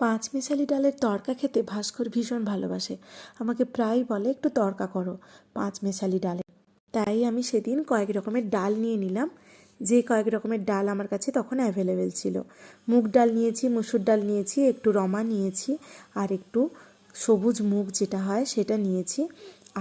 পাঁচমিশালি ডালের তড়কা খেতে ভাস্কর ভীষণ ভালোবাসে। আমাকে প্রায় বলে একটু তড়কা করো পাঁচমিশালি ডালে। তাই আমি সেদিন কয়েক রকমের ডাল নিয়ে নিলাম। যে কয়েক রকমের ডাল আমার কাছে তখন অ্যাভেলেবেল ছিল। মুগ ডাল নিয়েছি, মুসুর ডাল নিয়েছি, একটু রমা নিয়েছি, আর একটু সবুজ মুগ যেটা হয় সেটা নিয়েছি,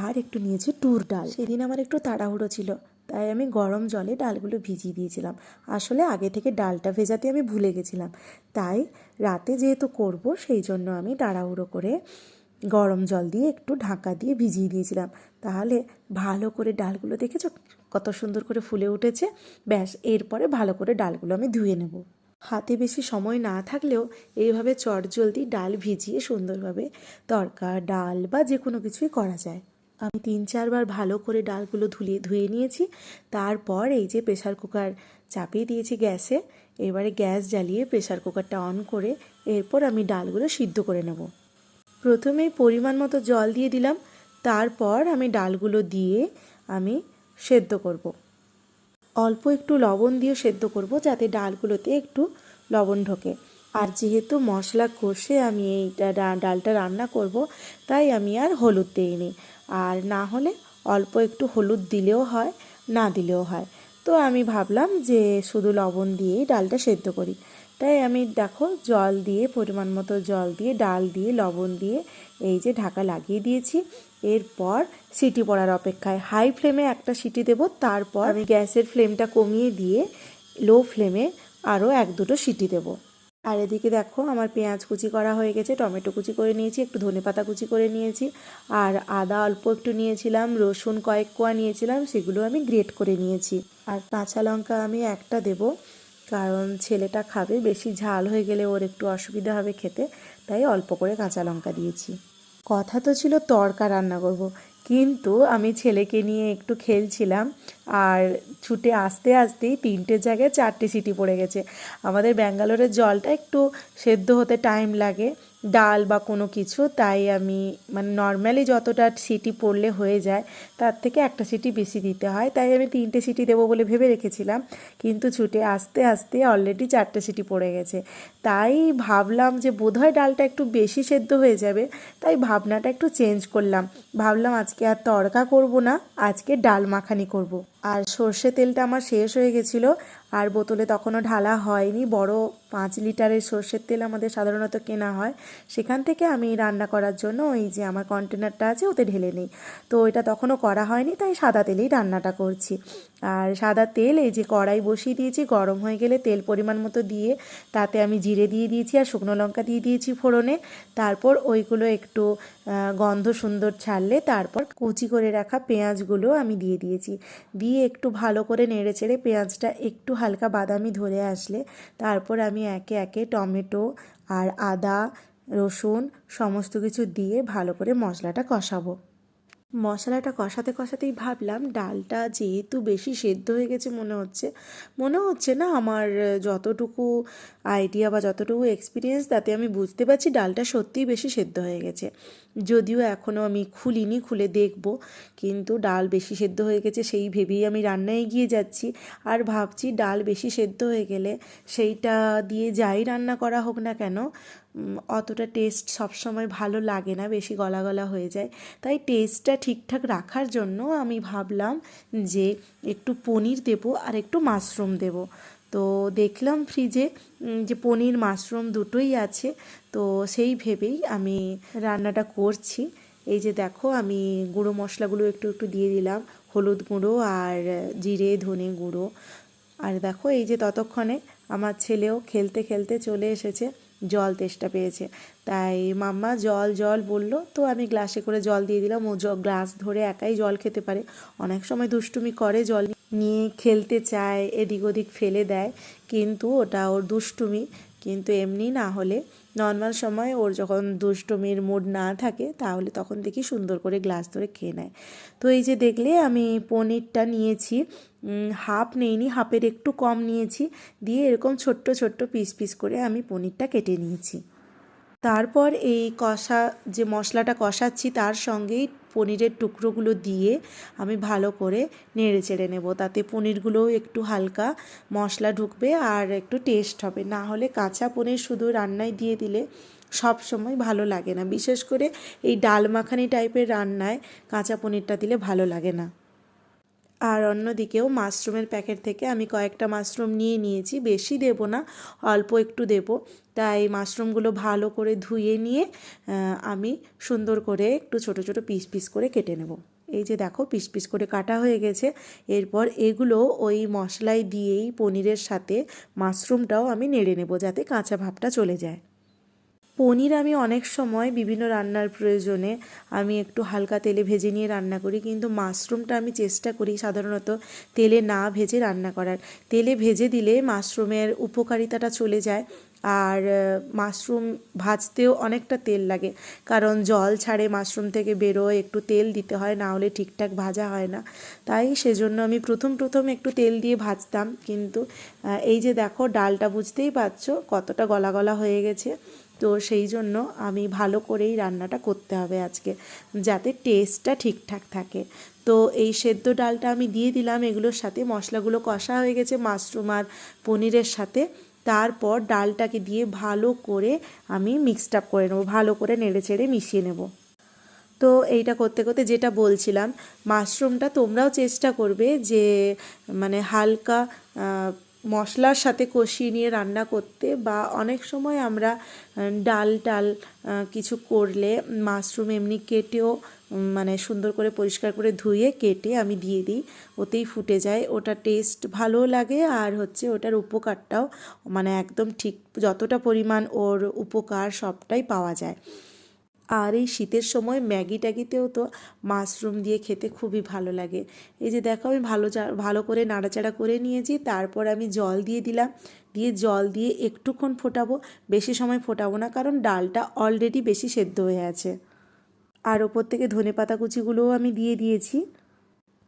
আর একটু নিয়েছি টুর ডাল। সেদিন আমার একটু তাড়াহুড়ো ছিল, তাই আমি গরম জলে ডালগুলো ভিজিয়ে দিয়েছিলাম। আসলে আগে থেকে ডালটা ভেজাতে আমি ভুলে গেছিলাম, তাই রাতে যেহেতু করব সেই জন্য আমি তাড়াহুড়ো করে গরম জল দিয়ে একটু ঢাকা দিয়ে ভিজিয়ে দিয়েছিলাম। তাহলে ভালো করে ডালগুলো দেখেছো কত সুন্দর করে ফুলে উঠেছে। ব্যাস, এরপরে ভালো করে ডালগুলো আমি ধুয়ে নেব। হাতে বেশি সময় না থাকলেও এইভাবে চটজলদি ডাল ভিজিয়ে সুন্দরভাবে তড়কা, ডাল বা যে কোনো কিছুই করা যায়। আমি 3-4 বার ভালো করে ডালগুলো ধুয়ে নিয়েছি। তারপর এই যে প্রেসার কুকার চাপিয়ে দিয়েছি গ্যাসে। এবারে গ্যাস জ্বালিয়ে প্রেসার কুকারটা অন করে এরপর আমি ডালগুলো সিদ্ধ করে নেব। প্রথমেই পরিমাণ মতো জল দিয়ে দিলাম, তারপর আমি ডালগুলো দিয়ে আমি সেদ্ধ করব। অল্প একটু লবণ দিয়ে সেদ্ধ করব যাতে ডালগুলোতে একটু লবণ ঢোকে। আর যেহেতু মশলা কষে আমি এইটা ডালটা রান্না করব, তাই আমি আর হলুদ দিইনি। আর না হলে অল্প একটু হলুদ দিলেও হয়, না দিলেও হয়। তো আমি ভাবলাম যে শুধু লবণ দিয়েই ডালটা সেদ্ধ করি। তাই আমি দেখো জল দিয়ে, পরিমাণ মতো জল দিয়ে, ডাল দিয়ে, লবণ দিয়ে এই যে ঢাকা লাগিয়ে দিয়েছি। এরপর সিটি পড়ার অপেক্ষায় হাই ফ্লেমে একটা সিটি দেব। তারপর আমি গ্যাসের ফ্লেমটা কমিয়ে দিয়ে লো ফ্লেমে আরও 1-2টো সিটি দেব। আর এদিকে দেখো আমার পেঁয়াজ কুচি করা হয়ে গেছে, টমেটো কুচি করে নিয়েছি, একটু ধনেপাতা কুচি করে নিয়েছি, আর আদা অল্প একটু নিয়েছিলাম, রসুন কয়েক কোয়া নিয়েছিলাম, সেগুলো আমি গ্রেট করে নিয়েছি। আর কাঁচা লঙ্কা আমি একটা দেব, কারণ ছেলেটা খাবে, বেশি ঝাল হয়ে গেলে ওর একটু অসুবিধা হবে খেতে, তাই অল্প করে কাঁচা লঙ্কা দিয়েছি। কথা তো ছিল তড়কা রান্না করব, কিন্তু আমি ছেলেকে নিয়ে একটু খেলছিলাম আর ছুটে আসতে আসতেই 3টের জায়গায় 4টে সিটি পড়ে গেছে। আমাদের ব্যাঙ্গালোরের জলটা একটু সেদ্ধ হতে টাইম লাগে, ডাল বা কোনো কিছু, তাই আমি মানে নর্মালি যতটা সিটি পড়লে হয়ে যায় তার থেকে একটা সিটি বেশি দিতে হয়, তাই আমি 3টে সিটি দেবো বলে ভেবে রেখেছিলাম, কিন্তু ছুটে আসতে আসতে অলরেডি 4টে সিটি পড়ে গেছে। তাই ভাবলাম যে বোধহয় ডালটা একটু বেশি সেদ্ধ হয়ে যাবে, তাই ভাবনাটা একটু চেঞ্জ করলাম। ভাবলাম আজকে আর তড়কা করব না, আজকে ডাল মাখানি করব। আর সর্ষে তেলটা আমার শেষ হয়ে গেছিলো, আর বোতলে তখনও ঢালা হয়নি। বড় 5 লিটারের সর্ষের তেল আমাদের সাধারণত কেনা হয়, সেখান থেকে আমি রান্না করার জন্য ওই যে আমার কন্টেনারটা আছে ওতে ঢেলে নিই। তো এটা তখনও করা হয়নি, তাই সাদা তেলেই রান্নাটা করছি। আর সাদা তেল এই যে কড়াই বসিয়ে দিয়েছি, গরম হয়ে গেলে তেল পরিমাণ মতো দিয়ে তাতে আমি জিরে দিয়ে দিয়েছি আর শুকনো লঙ্কা দিয়ে দিয়েছি ফোড়নে। তারপর ওইগুলো একটু গন্ধ সুন্দর ছাড়লে তারপর কুচি করে রাখা পেঁয়াজগুলো আমি দিয়ে দিয়েছি। দিয়ে একটু ভালো করে নেড়ে চেড়ে পেঁয়াজটা একটু হালকা বাদামি ধরে আসলে তারপর আমি একে একে টমেটো আর আদা, রসুন সমস্ত কিছু দিয়ে ভালো করে মশলাটা কষাবো। মশলাটা কষাতে কষাতেই ভাবলাম ডালটা যেহেতু বেশি সেদ্ধ হয়ে গেছে মনে হচ্ছে না, আমার যতটুকু আইডিয়া বা যতটুকু এক্সপিরিয়েন্স তাতে আমি বুঝতে পারছি ডালটা সত্যিই বেশি সেদ্ধ হয়ে গেছে। যদিও এখনও আমি খুলিনি, খুলে দেখব, কিন্তু ডাল বেশি সেদ্ধ হয়ে গেছে সেই ভেবেই আমি রান্নায় এগিয়ে যাচ্ছি। আর ভাবছি ডাল বেশি সেদ্ধ হয়ে গেলে সেইটা দিয়ে যাই রান্না করা হোক না কেন অতটা টেস্ট সবসময় ভালো লাগে না, বেশি গলা গলা হয়ে যায়। তাই টেস্টটা ঠিকঠাক রাখার জন্য আমি ভাবলাম যে একটু পনির দেবো আর একটু মাশরুম দেবো। তো দেখলাম ফ্রিজে যে পনির মাশরুম দুটোই আছে, তো সেই ভেবেই আমি রান্নাটা করছি। এই যে দেখো আমি গুঁড়ো মশলাগুলো একটু একটু দিয়ে দিলাম, হলুদ গুঁড়ো আর জিরে ধনে গুঁড়ো। আর দেখো এই যে ততক্ষণে আমার ছেলেও খেলতে খেলতে চলে এসেছে, জল তেষ্টা পেয়েছে, তাই মাম্মা জল জল বললো, তো আমি গ্লাসে করে জল দিয়ে দিলাম। ও গ্লাস ধরে একাই জল খেতে পারে, অনেক সময় দুষ্টুমি করে, জল নিয়ে খেলতে চায়, এদিক ওদিক ফেলে দেয়, কিন্তু ওটা ওর দুষ্টুমি। কিন্তু এমনি না হলে নর্মাল সময় ওর যখন দুষ্টুমির মুড না থাকে তাহলে তখন দেখি সুন্দর করে গ্লাস ধরে খেয়ে নেয়। তো এই যে দেখলে আমি পনিরটা নিয়েছি, হাফ নেইনি, হাফের একটু কম নিয়েছি, দিয়ে এরকম ছোট্ট ছোট্ট পিস পিস করে আমি পনিরটা কেটে নিয়েছি। তারপর এই যে মশলাটা কষাচ্ছি তার সঙ্গেই পনিরের টুকরোগুলো দিয়ে আমি ভালো করে নেড়ে চেড়ে নেব, তাতে পনিরগুলোও একটু হালকা মশলা ঢুকবে আর একটু টেস্ট হবে। না হলে কাঁচা পনির শুধু রান্নায় দিয়ে দিলে সব সময় ভালো লাগে না, বিশেষ করে এই ডাল মাখানি টাইপের রান্নায় কাঁচা পনিরটা দিলে ভালো লাগে না। আর অন্যদিকেও মাশরুমের প্যাকেট থেকে আমি কয়েকটা মাশরুম নিয়ে নিয়েছি, বেশি দেব না, অল্প একটু দেব। তাই মাশরুমগুলো ভালো করে ধুয়ে নিয়ে আমি সুন্দর করে একটু ছোট ছোট পিস পিস করে কেটে নেব। এই যে দেখো পিস পিস করে কাটা হয়ে গেছে। এরপর এগুলো ওই মশলায় দিয়েই পনিরের সাথে মাশরুমটাও আমি নেড়ে নেব, যাতে কাঁচা ভাবটা চলে যায়। পনির আমি অনেক সময় বিভিন্ন রান্নার প্রয়োজনে আমি একটু হালকা তেলে ভেজে নিয়ে রান্না করি, কিন্তু মাশরুমটা আমি চেষ্টা করি সাধারণত তেলে না ভেজে রান্না করার। তেলে ভেজে দিলে মাশরুমের উপকারিতাটা চলে যায়, আর মাশরুম ভাজতেও অনেকটা তেল লাগে, কারণ জল ছাড়ে মাশরুম থেকে বেরোয়, একটু তেল দিতে হয়, না হলে ঠিকঠাক ভাজা হয় না। তাই সেজন্য আমি প্রথম একটু তেল দিয়ে ভাজতাম, কিন্তু এই যে দেখো ডালটা বুঝতেই পারছো কতটা গলা গলা হয়ে গেছে। তো সেই জন্য আমি ভালো করেই রান্নাটা করতে হবে আজকে, যাতে টেস্টটা ঠিকঠাক থাকে। তো এই সেদ্ধ ডালটা আমি দিয়ে দিলাম, এগুলোর সাথে মশলাগুলো কষা হয়ে গেছে মাশরুম আর পনিরের সাথে। তারপর ডালটাকে দিয়ে ভালো করে আমি মিক্সড আপ করে নেবো, ভালো করে নেড়ে চেড়ে মিশিয়ে নেব। তো এইটা করতে করতে যেটা বলছিলাম, মাশরুমটা তোমরাও চেষ্টা করবে যে মানে হালকা মশলার সাথে কষিয়ে নিয়ে রান্না করতে। বা অনেক সময় আমরা ডাল টাল কিছু করলে মাশরুম এমনি কেটেও মানে সুন্দর করে পরিষ্কার করে ধুয়ে কেটে আমি দিয়ে দিই, ওতেই ফুটে যায়, ওটা টেস্ট ভালো লাগে। আর হচ্ছে ওটার উপকারটাও মানে একদম ঠিক, যতটা পরিমাণ ওর উপকার সবটাই পাওয়া যায়। আর এই শীতের সময় ম্যাগি ট্যাগিতেও তো মাশরুম দিয়ে খেতে খুবই ভালো লাগে। এই যে দেখো আমি ভালো করে নাড়াচাড়া করে নিয়েছি, তারপর আমি জল দিয়ে দিলাম, দিয়ে জল দিয়ে একটুক্ষণ ফোটাবো, বেশি সময় ফোটাবো না, কারণ ডালটা অলরেডি বেশি সেদ্ধ হয়ে আছে। আর ওপর থেকে ধনেপাতা কুচিগুলোও আমি দিয়ে দিয়েছি।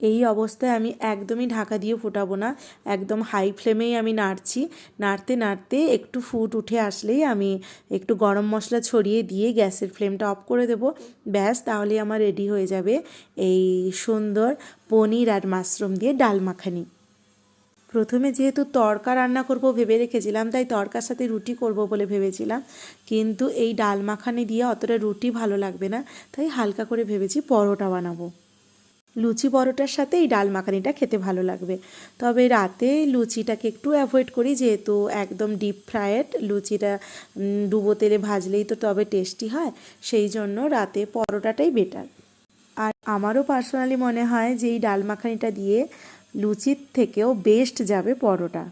এই অবস্থায় আমি একদমই ঢাকা দিয়ে ফোটাবো না, একদম হাই ফ্লেমেই আমি নাড়ছি। নাড়তে নাড়তে একটু ফুট উঠে আসলেই আমি একটু গরম মশলা ছড়িয়ে দিয়ে গ্যাসের ফ্লেমটা অফ করে দেবো। ব্যাস, তাহলে আমার রেডি হয়ে যাবে এই সুন্দর পনির আর মাশরুম দিয়ে ডাল মাখানি। প্রথমে যেহেতু তড়কা রান্না করব ভেবে রেখেছিলাম, তাই তড়কার সাথে রুটি করব বলে ভেবেছিলাম, কিন্তু এই ডাল মাখানি দিয়ে অতটা রুটি ভালো লাগবে না, তাই হালকা করে ভেবেছি পরোটা বানাবো। লুচি পরোটার সাথে এই ডাল মাখানিটা খেতে ভালো লাগবে। তবে রাতে লুচিটাকে একটু অ্যাভয়েড করি, যেহেতু একদম ডিপ ফ্রায়েড লুচিটা ডুবো তেলে ভাজলেই তো তবে টেস্টি হয়, সেই জন্য রাতে পরোটাটাই বেটার। আর আমারও পার্সোনালি মনে হয় যে এই ডাল মাখানিটা দিয়ে লুচির থেকেও বেস্ট যাবে পরোটা।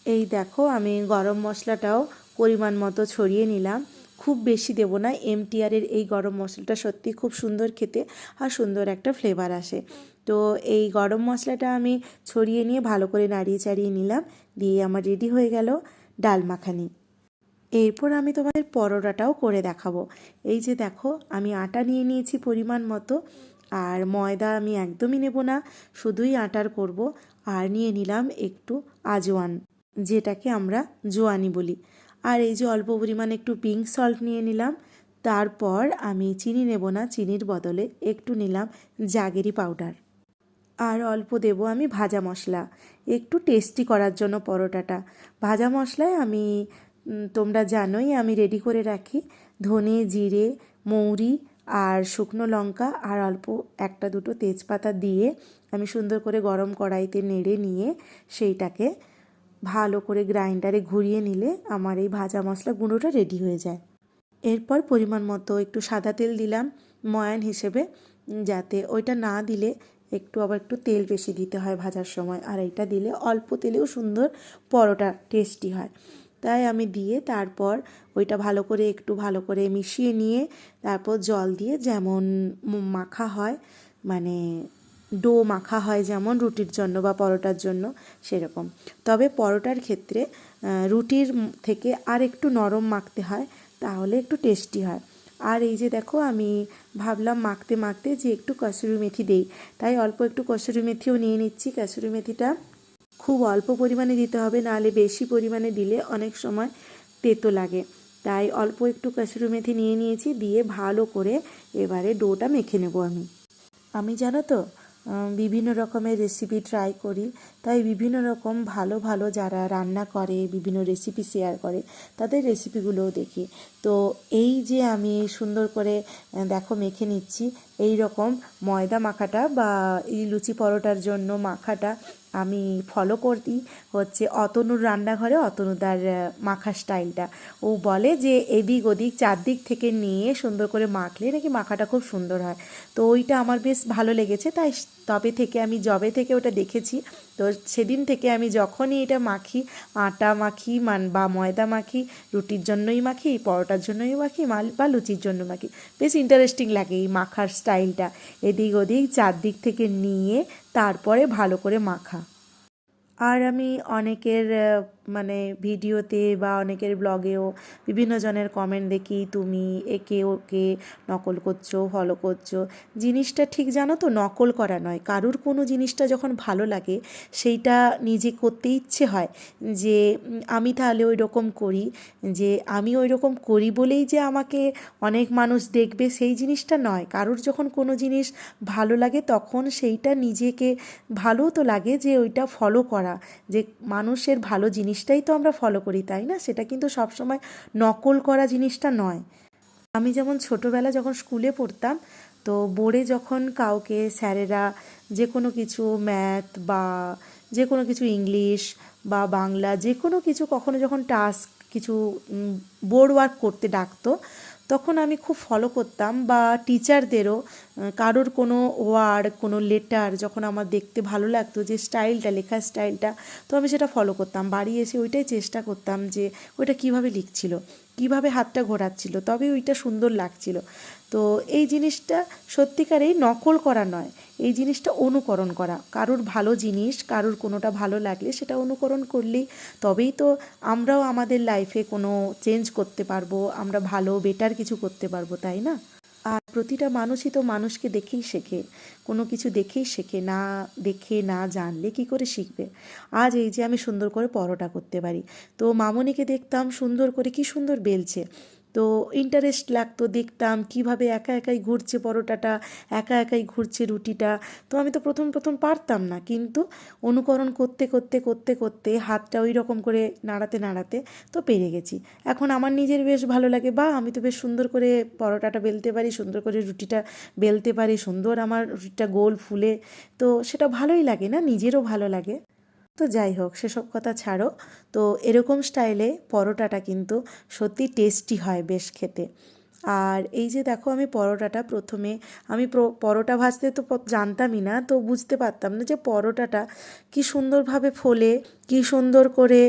এই দেখো আমি গরম মশলাটাও পরিমাণ মতো ছড়িয়ে নিলাম, খুব বেশি দেব না। এমটিআরের এই গরম মশলাটা সত্যি খুব সুন্দর খেতে, আর সুন্দর একটা ফ্লেভার আসে। তো এই গরম মশলাটা আমি ছড়িয়ে নিয়ে ভালো করে নাড়িয়ে চাড়িয়ে নিলাম, দিয়ে আমার রেডি হয়ে গেল ডাল মাখানি। এরপর আমি তোমাদের পরোটাটাও করে দেখাবো। এই যে দেখো আমি আটা নিয়ে নিয়েছি পরিমাণ মতো, আর ময়দা আমি একদমই নেব না, শুধুই আটার করব। আর নিয়ে নিলাম একটু আজওয়ান, যেটাকে আমরা জোয়ানি বলি। আর এই যে অল্প পরিমাণে একটু পিঙ্ক সল্ট নিয়ে নিলাম। তারপর আমি চিনি নেব না, চিনির বদলে একটু নিলাম জাগেরি পাউডার। আর অল্প দেব আমি ভাজা মশলা, একটু টেস্টি করার জন্য পরোটাটা। ভাজা মশলায় আমি তোমরা জানোই আমি রেডি করে রাখি ধনে, জিরে, মৌরি আর শুকনো লঙ্কা, আর অল্প একটা দুটো তেজপাতা দিয়ে আমি সুন্দর করে গরম কড়াইতে নেড়ে নিয়ে সেইটাকে ভালো করে গ্রাইন্ডারে ঘুরিয়ে নিলে আমার এই ভাজা মশলা গুঁড়োটা রেডি হয়ে যায়। এরপর পরিমাণ মতো একটু সাদা তেল দিলাম ময়ান হিসেবে, যাতে ওইটা না দিলে একটু তেল বেশি দিতে হয় ভাজার সময়, আর এইটা দিলে অল্প তেলেও সুন্দর পরোটা টেস্টি হয়। তাই আমি দিয়ে তারপর ওইটা ভালো করে মিশিয়ে নিয়ে তারপর জল দিয়ে যেমন মাখা হয়, মানে ডো মাখা হয় যেমন রুটির জন্য বা পরোটার জন্য সেরকম। তবে পরোটার ক্ষেত্রে রুটির থেকে আর একটু নরম মাখতে হয়, তাহলে একটু টেস্টি হয়। আর এই যে দেখো আমি ভাবলাম মাখতে মাখতে যে একটু কসুরি মেথি দেই, তাই অল্প একটু কসুরি মেথিও নিয়ে নিচ্ছি। কসুরি মেথিটা খুব অল্প পরিমাণে দিতে হবে, নাহলে বেশি পরিমাণে দিলে অনেক সময় তেতো লাগে। তাই অল্প একটু কসুরি মেথি নিয়ে নিয়েছি, দিয়ে ভালো করে এবারে ডোটা মেখে নেব। আমি জানো তো বিভিন্ন রকমের রেসিপি ট্রাই করি, তাই বিভিন্ন রকম ভালো ভালো যারা রান্না করে, বিভিন্ন রেসিপি শেয়ার করে, তাদের রেসিপিগুলোও দেখি। তো এই যে আমি সুন্দর করে দেখো মেখে নিচ্ছি, এই রকম ময়দা মাখাটা বা এই লুচি পরোটার জন্য মাখাটা আমি ফলো করি হচ্ছে অতনুর রান্নাঘরে, অতনুদার মাখা স্টাইলটা। ও বলে যে এদিক ওদিক চারদিক থেকে নিয়ে সুন্দর করে মাখলে নাকি মাখাটা খুব সুন্দর হয়। তো ওইটা আমার বেশ ভালো লেগেছে, তাই যবে থেকে ওটা দেখেছি, তো সেদিন থেকে আমি যখনই এটা মাখি, আটা মাখি বা ময়দা মাখি, রুটির জন্যই মাখি, পরোটার জন্যই মাখি, বা লুচির জন্য মাখি, বেশ ইন্টারেস্টিং লাগে এই মাখার স্টাইলটা। এদিক ওদিক চারদিক থেকে নিয়ে তারপরে ভালো করে মাখা। আর আমি অনেকের মানে ভিডিওতে বা অনেকের ব্লগেও বিভিন্ন জনের কমেন্ট দেখি, তুমি একে ওকে নকল করছো, ফলো করছো। জিনিসটা ঠিক জানো তো, নকল করা নয়। কারুর কোনো জিনিসটা যখন ভালো লাগে সেইটা নিজে করতে ইচ্ছে হয়, যে আমি তাহলে ওই রকম করি, যে আমি ওই রকম করি বলেই যে আমাকে অনেক মানুষ দেখবে, সেই জিনিসটা নয়। কারুর যখন কোনো জিনিস ভালো লাগে তখন সেইটা নিজেকে ভালো তো লাগে যে ওইটা ফলো করা, যে মানুষের ভালো জিনিসটাই তো আমরা ফলো করি, তাই না? সেটা কিন্তু সবসময় নকল করা জিনিসটা নয়। আমি যেমন ছোটোবেলা যখন স্কুলে পড়তাম, তো বোর্ডে যখন কাউকে স্যারেরা যে কোনো কিছু ম্যাথ বা যে কোনো কিছু ইংলিশ বা বাংলা যে কোনো কিছু কখনো যখন টাস্ক কিছু বোর্ড ওয়ার্ক করতে ডাকতো, তখন আমি খুব ফলো করতাম। বা টিচারদেরও কারোর কোনো ওয়ার্ড, কোনো লেটার যখন আমার দেখতে ভালো লাগতো, যে স্টাইলটা, লেখার স্টাইলটা, তো আমি সেটা ফলো করতাম। বাড়ি এসে ওইটাই চেষ্টা করতাম যে ওইটা কীভাবে লিখছিল, কীভাবে হাতটা ঘোরাচ্ছিল, তবে ওইটা সুন্দর লাগছিল। তো এই জিনিসটা সত্যিকারেই নকল করা নয়, এই জিনিসটা অনুকরণ করা। কারোর ভালো জিনিস, কারোর কোনোটা ভালো লাগলে সেটা অনুকরণ করলেই তবেই তো আমরাও আমাদের লাইফে কোনো চেঞ্জ করতে পারবো, আমরা ভালো বেটার কিছু করতে পারবো, তাই না? আর প্রতিটা মানুষই তো মানুষকে দেখেই শেখে, কোনো কিছু দেখেই শেখে, না দেখে না জানলে কি করে শিখবে। আজ এই যে আমি সুন্দর করে পরোটা করতে পারি, তো মামনিকে দেখতাম সুন্দর করে কি সুন্দর বেলছে, তো ইন্টারেস্ট লাগতো, দেখতাম কিভাবে একা একাই ঘুরছে পরোটাটা, একা একাই ঘুরছে রুটিটা। তো আমি তো প্রথম প্রথম পারতাম না, কিন্তু অনুকরণ করতে করতে করতে করতে হাতটা ওই রকম করে নাড়াতে নাড়াতে তো পেরে গেছি। এখন আমার নিজের বেশ ভালো লাগে, বা আমি তো বেশ সুন্দর করে পরোটাটা বেলতে পারি, সুন্দর করে রুটিটা বেলতে পারি, সুন্দর আমার রুটিটা গোল ফুলে, তো সেটা ভালোই লাগে না, নিজেরও ভালো লাগে। তো যাই হোক, সেসব কথা ছাড়ো। তো এরকম স্টাইলে পরোটাটা কিন্তু সত্যি টেস্টি হয় বেশ খেতে। আর এই যে দেখো, আমি পরোটাটা প্রথমে আমি পরোটা ভাজতে তো জানতামই না, তো বুঝতে পারতাম না যে পরোটাটা কি সুন্দরভাবে ফোলে, কি সুন্দর করে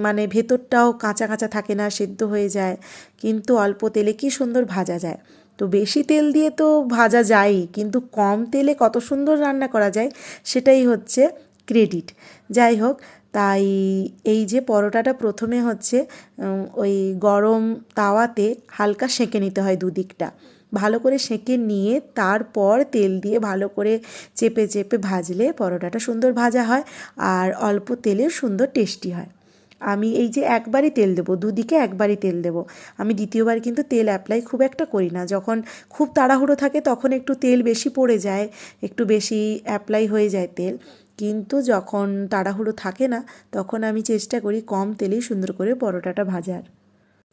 মানে ভেতরটাও কাঁচা কাঁচা থাকে না, সেদ্ধ হয়ে যায়, কিন্তু অল্প তেলে কি সুন্দর ভাজা যায়। তো বেশি তেল দিয়ে তো ভাজা যায়ই, কিন্তু কম তেলে কত সুন্দর রান্না করা যায় সেটাই হচ্ছে ক্রেডিট। যাই হোক, তাই এই যে পরোটাটা প্রথমে হচ্ছে ওই গরম তাওয়াতে হালকা সেঁকে নিতে হয় দুদিকটা, ভালো করে সেঁকে নিয়ে তারপর তেল দিয়ে ভালো করে চেপে চেপে ভাজলে পরোটাটা সুন্দর ভাজা হয়, আর অল্প তেলে সুন্দর টেস্টি হয়। আমি এই যে একবারই তেল দেবো, দুদিকে একবারই তেল দেবো, আমি দ্বিতীয়বার কিন্তু তেল অ্যাপ্লাই খুব একটা করি না। যখন খুব তাড়াহুড়ো থাকে তখন একটু তেল বেশি পড়ে যায়, একটু বেশি অ্যাপ্লাই হয়ে যায় তেল, কিন্তু যখন তাড়াহুড়ো থাকে না তখন আমি চেষ্টা করি কম তেলেই সুন্দর করে পরোটাটা ভাজার।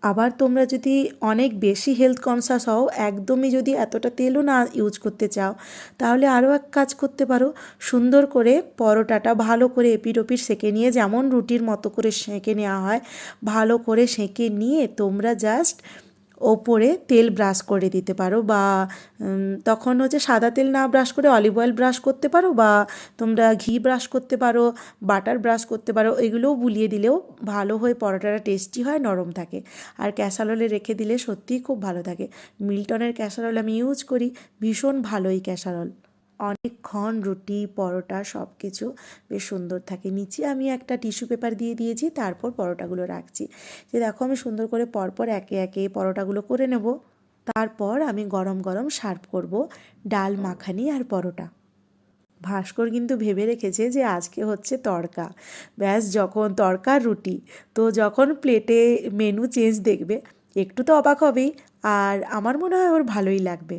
আবার তোমরা যদি অনেক বেশি হেলথ কনসাস হও, একদমই যদি এতটা তেলও না ইউজ করতে চাও, তাহলে আরও এক কাজ করতে পারো, সুন্দর করে পরোটাটা ভালো করে এপিঠ ওপিঠ সেঁকে নিয়ে, যেমন রুটির মতো করে সেঁকে নেওয়া হয়, ভালো করে সেঁকে নিয়ে তোমরা জাস্ট ওপরে তেল ব্রাশ করে দিতে পারো, বা তখন হচ্ছে সাদা তেল না ব্রাশ করে অলিভ অয়েল ব্রাশ করতে পারো, বা তোমরা ঘি ব্রাশ করতে পারো, বাটার ব্রাশ করতে পারো, এগুলোও বুলিয়ে দিলেও ভালো হয়ে পরোটাটা টেস্টি হয়, নরম থাকে। আর ক্যাসারোলে রেখে দিলে সত্যিই খুব ভালো থাকে। মিল্টনের ক্যাসারোল আমি ইউজ করি, ভীষণ ভালো এই ক্যাসারোল, অনেকক্ষণ রুটি পরোটা সব কিছু বেশ সুন্দর থাকে। নিচে আমি একটা টিস্যু পেপার দিয়ে দিয়েছি, তারপর পরোটাগুলো রাখছি। যে দেখো, আমি সুন্দর করে পরপর একে একে পরোটাগুলো করে নেব, তারপর আমি গরম গরম সার্ভ করব ডাল মাখানি আর পরোটা। ভাস্কর কিন্তু ভেবে রেখেছে যে আজকে হচ্ছে তড়কা, ব্যাস যখন তড়কার রুটি, তো যখন প্লেটে মেনু চেঞ্জ দেখবে একটু তো অবাক হবেই, আর আমার মনে হয় ওর ভালোই লাগবে।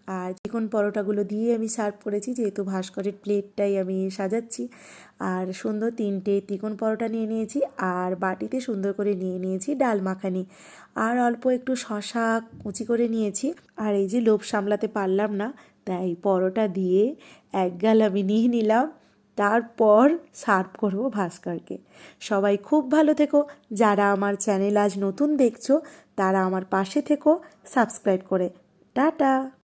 আর চিকন পরোটাগুলো দিয়ে আমি সার্ভ করেছি, যেহেতু ভাস্করের প্লেটটাই আমি সাজাচ্ছি। আর সুন্দর 3টে চিকন পরোটা নিয়ে নিয়েছি, আর বাটিতে সুন্দর করে নিয়ে নিয়েছি ডাল মাখানি, আর অল্প একটু শশা কুচি করে নিয়েছি। আর এই যে লোভ সামলাতে পারলাম না, তাই পরোটা দিয়ে এক গাল আমি নিয়ে নিলাম, তারপর সার্ভ করবো ভাস্করকে। সবাই খুব ভালো থেকো। যারা আমার চ্যানেল আজ নতুন দেখছো তারা আমার পাশে থেকো সাবস্ক্রাইব করে। টাটা।